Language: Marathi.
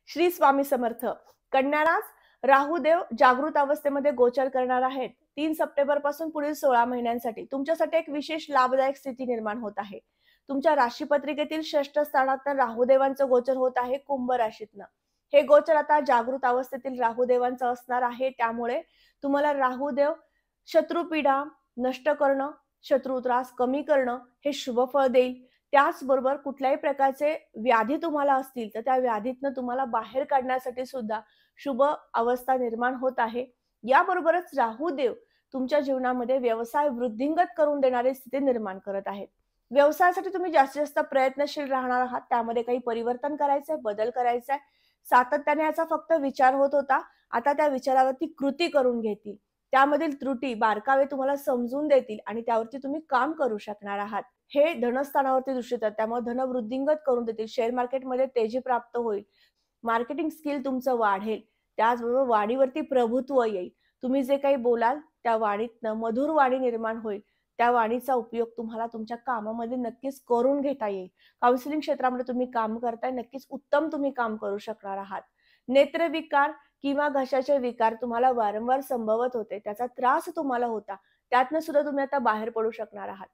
श्री स्वामी समर्थ. कन्यारास राहुदेव जागृत अवस्थेमध्ये गोचर करणार आहेत. 3 सप्टेंबर पासून पुढील 16 महिन्यांसाठी तुमच्यासाठी एक विशेष लाभदायक स्थिती निर्माण होत आहे. तुमच्या राशीपत्रिकेतील षष्ठ स्थानात राहुदेवांचं गोचर होत आहे कुंभ राशीतनं. हे गोचर आता जागृत अवस्थेतील राहुदेवांचं असणार आहे. त्यामुळे तुम्हाला राहुदेव शत्रुपीडा नष्ट करणं, शत्रू त्रास कमी करणं हे शुभ फळ देईल. त्याचबरोबर कुठल्याही प्रकारचे व्याधी तुम्हाला असतील तर त्या व्याधीतनं तुम्हाला बाहेर काढण्यासाठी सुद्धा शुभ अवस्था निर्माण होत आहे. याबरोबरच राहुदेव तुमच्या जीवनामध्ये व्यवसाय वृद्धिंगत करून देणारी स्थिती निर्माण करत आहेत. व्यवसायासाठी तुम्ही जास्तीत जास्त प्रयत्नशील राहणार आहात. त्यामध्ये काही परिवर्तन करायचंय, बदल करायचाय. सातत्याने याचा फक्त विचार होत होता. आता त्या विचारावरती कृती करून घेतील. त्यामधील त्रुटी, बारकावे तुम्हाला समजून देतील आणि त्यावरती तुम्ही काम करू शकणार आहात. हे धनस्थानावरती दृष्टी देतात. त्यामुळे धन वृद्धिंगत करून देतील. शेअर मार्केटमध्ये तेजी प्राप्त होईल. मार्केटिंग स्किल तुमचं वाढेल. त्याचबरोबर वाणीवरती प्रभुत्व येईल. तुम्ही जे काही बोलाल त्या वाणीतनं मधुर वाणी निर्माण होईल. त्या वाणीचा उपयोग तुम्हाला तुमच्या कामामध्ये नक्कीच करून घेता येईल. काउन्सिलिंग क्षेत्रामध्ये तुम्ही काम करताय, नक्कीच उत्तम तुम्ही काम करू शकणार आहात. नेत्रविकार किंवा घशाचे विकार तुम्हाला वारंवार संभवत होते. त्याचा त्रास तुम्हाला होता. त्यातनं सुद्धा तुम्ही आता बाहेर पडू शकणार आहात.